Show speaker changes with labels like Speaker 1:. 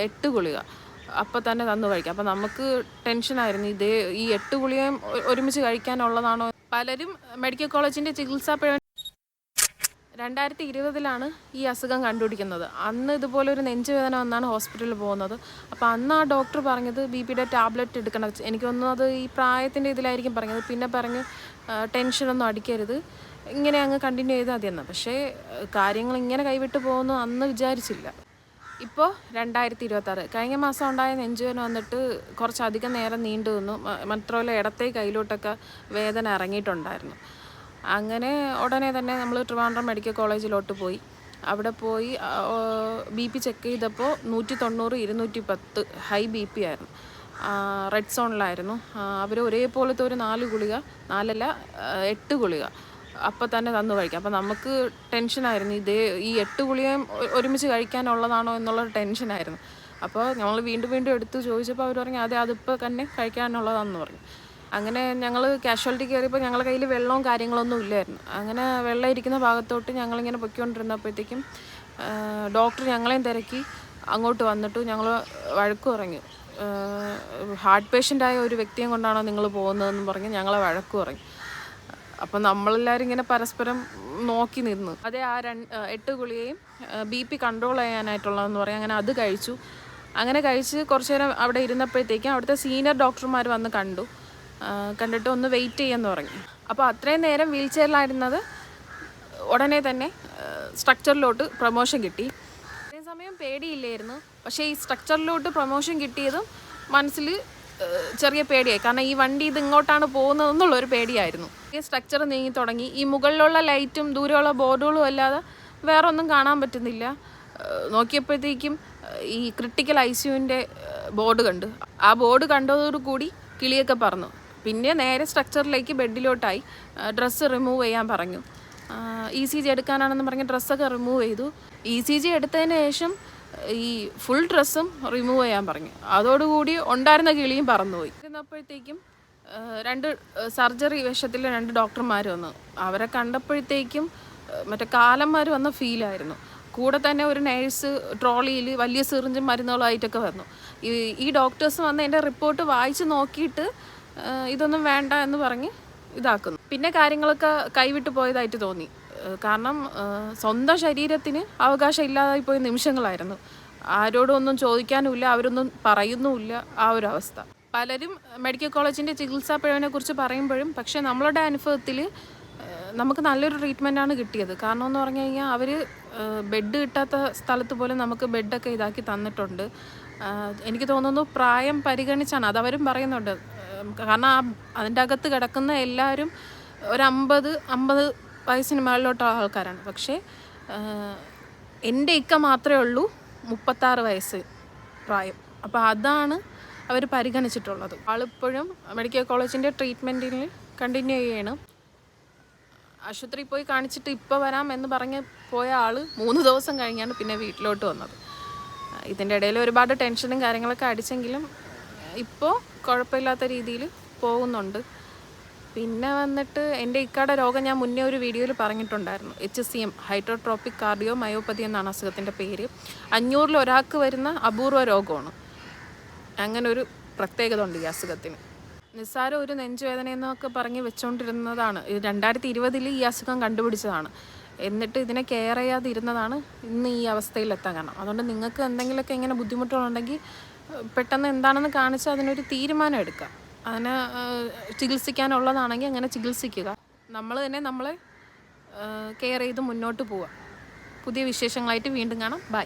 Speaker 1: 8 ഗുളിക അപ്പം തന്നെ തന്നു കഴിക്കാം. അപ്പം നമുക്ക് ടെൻഷനായിരുന്നു, ഈ 8 ഗുളികയും ഒരുമിച്ച് കഴിക്കാനുള്ളതാണോ. പലരും മെഡിക്കൽ കോളേജിൻ്റെ ചികിത്സാ പിഴ 2020 ഈ അസുഖം കണ്ടുപിടിക്കുന്നത്. അന്ന് ഇതുപോലൊരു നെഞ്ചുവേദന വന്നാണ് ഹോസ്പിറ്റലിൽ പോകുന്നത്. അപ്പോൾ അന്ന് ആ ഡോക്ടർ പറഞ്ഞത് ബിപിയുടെ ടാബ്ലറ്റ് എടുക്കണം. എനിക്ക് തോന്നുന്നു അത് ഈ പ്രായത്തിൻ്റെ ഇതിലായിരിക്കും പറഞ്ഞത്. പിന്നെ പറഞ്ഞ് ടെൻഷനൊന്നും അടിക്കരുത്, ഇങ്ങനെ അങ്ങ് കണ്ടിന്യൂ ചെയ്താൽ മതിയെന്ന്. പക്ഷേ കാര്യങ്ങൾ ഇങ്ങനെ കൈവിട്ട് പോകുന്നു അന്ന് വിചാരിച്ചില്ല. ഇപ്പോൾ 2026 കഴിഞ്ഞ മാസം ഉണ്ടായ നെഞ്ചുവേദന വന്നിട്ട് കുറച്ചധികം നേരം നീണ്ടു നിന്നു. മാത്രമല്ല ഇടത്തെ കയ്യിലോട്ടൊക്കെ വേദന ഇറങ്ങിയിട്ടുണ്ടായിരുന്നു. അങ്ങനെ ഉടനെ തന്നെ നമ്മൾ ട്രിവാൻഡ്രം മെഡിക്കൽ കോളേജിലോട്ട് പോയി. അവിടെ പോയി BP ചെക്ക് ചെയ്തപ്പോൾ 190 210 ഹൈ BP ആയിരുന്നു. റെഡ് സോണിലായിരുന്നു. അവർ ഒരേപോലത്തെ ഒരു 4 ഗുളിക 8 ഗുളിക അപ്പം തന്നെ തന്നു കഴിക്കാം. അപ്പം നമുക്ക് ടെൻഷനായിരുന്നു, ഈ 8 ഗുളികയും ഒരുമിച്ച് കഴിക്കാനുള്ളതാണോ എന്നുള്ള ടെൻഷനായിരുന്നു. അപ്പോൾ ഞങ്ങൾ വീണ്ടും എടുത്ത് ചോദിച്ചപ്പോൾ അവർ പറഞ്ഞു അതിപ്പോൾ തന്നെ കഴിക്കാനുള്ളതാണെന്ന് പറഞ്ഞു. അങ്ങനെ ഞങ്ങൾ കാഷ്വാലിറ്റി കയറിയപ്പോൾ ഞങ്ങളുടെ കയ്യിൽ വെള്ളവും കാര്യങ്ങളൊന്നും ഇല്ലായിരുന്നു. അങ്ങനെ വെള്ളം ഇരിക്കുന്ന ഭാഗത്തോട്ട് ഞങ്ങളിങ്ങനെ പൊയ്ക്കൊണ്ടിരുന്നപ്പോഴത്തേക്കും ഡോക്ടർ ഞങ്ങളെയും തിരക്കി അങ്ങോട്ട് വന്നിട്ട് ഞങ്ങൾ വഴക്ക് പറഞ്ഞു. ഹാർട്ട് പേഷ്യൻ്റായ ഒരു വ്യക്തിയും കൊണ്ടാണോ നിങ്ങൾ പോകുന്നതെന്ന് പറഞ്ഞ് ഞങ്ങളെ വഴക്ക് പറഞ്ഞു. അപ്പം നമ്മളെല്ലാവരും ഇങ്ങനെ പരസ്പരം നോക്കി നിന്നു. അതേ ആ 8 ഗുളികയും BP കൺട്രോൾ ചെയ്യാനായിട്ടുള്ളതെന്ന് പറയും. അങ്ങനെ അത് കഴിച്ചു. അങ്ങനെ കഴിച്ച് കുറച്ച് നേരം അവിടെ ഇരുന്നപ്പോഴത്തേക്കും അവിടുത്തെ സീനിയർ ഡോക്ടർമാർ വന്ന് കണ്ടിട്ട് ഒന്ന് വെയിറ്റ് ചെയ്യാമെന്ന് പറഞ്ഞു. അപ്പോൾ അത്രയും നേരം വീൽ ചെയറിലായിരുന്നത് ഉടനെ തന്നെ സ്ട്രക്ചറിലോട്ട് പ്രൊമോഷൻ കിട്ടി. അതേസമയം പേടിയില്ലായിരുന്നു. പക്ഷേ ഈ സ്ട്രക്ചറിലോട്ട് പ്രൊമോഷൻ കിട്ടിയതും മനസ്സിൽ ചെറിയ പേടിയായി. കാരണം ഈ വണ്ടി ഇങ്ങോട്ടാണ് പോകുന്നതെന്നുള്ളൊരു പേടിയായിരുന്നു. ഈ സ്ട്രക്ചർ നീങ്ങി തുടങ്ങി. ഈ മുകളിലുള്ള ലൈറ്റും ദൂരെയുള്ള ബോർഡുകളും അല്ലാതെ വേറെ ഒന്നും കാണാൻ പറ്റുന്നില്ല. നോക്കിയപ്പോഴത്തേക്കും ഈ ക്രിട്ടിക്കൽ ICUവിൻ്റെ ബോർഡ് കണ്ടു. ആ ബോർഡ് കണ്ടതോടുകൂടി കിളിയൊക്കെ പറന്നു. പിന്നെ നേരെ സ്ട്രക്ചറിലേക്ക് ബെഡിലോട്ടായി. ഡ്രസ്സ് റിമൂവ് ചെയ്യാൻ പറഞ്ഞു. ECG എടുക്കാനാണെന്ന് പറഞ്ഞ് ഡ്രസ്സൊക്കെ റിമൂവ് ചെയ്തു. ECG എടുത്തതിന് ശേഷം ഈ ഫുൾ ഡ്രസ്സും റിമൂവ് ചെയ്യാൻ പറഞ്ഞു. അതോടുകൂടി ഉണ്ടായിരുന്ന കിളിയും പറന്നുപോയി. ഇരുന്നപ്പോഴത്തേക്കും 2 സർജറി വേഷത്തിൽ 2 ഡോക്ടർമാർ വന്നു. അവരെ കണ്ടപ്പോഴത്തേക്കും മറ്റേ കാലന്മാർ വന്ന ഫീലായിരുന്നു. കൂടെ തന്നെ ഒരു നേഴ്സ് ട്രോളിയിൽ വലിയ സിറിഞ്ചും മരുന്നുകളായിട്ടൊക്കെ വന്നു. ഈ ഡോക്ടേഴ്സ് വന്ന് എൻ്റെ റിപ്പോർട്ട് വായിച്ച് നോക്കിയിട്ട് ഇതൊന്നും വേണ്ട എന്ന് പറഞ്ഞ് ഇതാക്കുന്നു. പിന്നെ കാര്യങ്ങളൊക്കെ കൈവിട്ട് പോയതായിട്ട് തോന്നി. കാരണം സ്വന്തം ശരീരത്തിന് അവകാശം ഇല്ലാതായി പോയ നിമിഷങ്ങളായിരുന്നു. ആരോടും ഒന്നും ചോദിക്കാനുമില്ല, അവരൊന്നും പറയുന്നുമില്ല. ആ ഒരു അവസ്ഥ. പലരും മെഡിക്കൽ കോളേജിൻ്റെ ചികിത്സാ പിഴവിനെ കുറിച്ച് പറയുമ്പോഴും പക്ഷേ നമ്മളുടെ അനുഭവത്തിൽ നമുക്ക് നല്ലൊരു ട്രീറ്റ്മെൻറ്റാണ് കിട്ടിയത്. കാരണം എന്ന് പറഞ്ഞു കഴിഞ്ഞാൽ അവർ ബെഡ് കിട്ടാത്ത സ്ഥലത്ത് പോലും നമുക്ക് ബെഡൊക്കെ ഇതാക്കി തന്നിട്ടുണ്ട്. എനിക്ക് തോന്നുന്നു പ്രായം പരിഗണിച്ചാണ് അതവരും പറയുന്നുണ്ട്. കാരണം അതിൻ്റെ അകത്ത് കിടക്കുന്ന എല്ലാവരും ഒരു 50 വയസ്സിന് മുകളിലോട്ടുള്ള ആൾക്കാരാണ്. പക്ഷേ എൻ്റെ ഇക്ക മാത്രമേ ഉള്ളൂ 36 വയസ്സ് പ്രായം. അപ്പോൾ അതാണ് അവർ പരിഗണിച്ചിട്ടുള്ളത്. ആളിപ്പോഴും മെഡിക്കൽ കോളേജിൻ്റെ ട്രീറ്റ്മെൻറ്റിൽ കണ്ടിന്യൂ ചെയ്യണം. ആശുപത്രിയിൽ പോയി കാണിച്ചിട്ട് ഇപ്പോൾ വരാം എന്ന് പറഞ്ഞ് പോയ ആൾ 3 ദിവസം കഴിഞ്ഞാണ് പിന്നെ വീട്ടിലോട്ട് വന്നത്. ഇതിൻ്റെ ഇടയിൽ ഒരുപാട് ടെൻഷനും കാര്യങ്ങളൊക്കെ അടിച്ചെങ്കിലും ഇപ്പോൾ കുഴപ്പമില്ലാത്ത രീതിയിൽ പോകുന്നുണ്ട്. പിന്നെ വന്നിട്ട് എൻ്റെ ഇക്കയുടെ രോഗം ഞാൻ മുന്നേ ഒരു വീഡിയോയിൽ പറഞ്ഞിട്ടുണ്ടായിരുന്നു. HCM ഹൈഡ്രോട്രോപ്പിക് കാർഡിയോ മയോപ്പതി എന്നാണ് അസുഖത്തിൻ്റെ പേര്. 500-ൽ ഒരാൾക്ക് വരുന്ന അപൂർവ രോഗമാണ്. അങ്ങനെ ഒരു പ്രത്യേകത ഉണ്ട് ഈ അസുഖത്തിന്. നിസ്സാരം ഒരു നെഞ്ചുവേദന എന്നൊക്കെ പറഞ്ഞ് വെച്ചുകൊണ്ടിരുന്നതാണ്. 2020 ഈ അസുഖം കണ്ടുപിടിച്ചതാണ്. എന്നിട്ട് ഇതിനെ കെയർ ചെയ്യാതിരുന്നതാണ് ഇന്ന് ഈ അവസ്ഥയിലെത്താൻ കാരണം. അതുകൊണ്ട് നിങ്ങൾക്ക് എന്തെങ്കിലുമൊക്കെ ഇങ്ങനെ ബുദ്ധിമുട്ടുകളുണ്ടെങ്കിൽ പെട്ടെന്ന് എന്താണെന്ന് കാണിച്ച് അതിനൊരു തീരുമാനം എടുക്കുക. അതിനെ ചികിത്സിക്കാനുള്ളതാണെങ്കിൽ അങ്ങനെ ചികിത്സിക്കുക. നമ്മൾ തന്നെ നമ്മളെ കെയർ ചെയ്ത് മുന്നോട്ട് പോവുക. പുതിയ വിശേഷങ്ങളായിട്ട് വീണ്ടും കാണാം. ബൈ.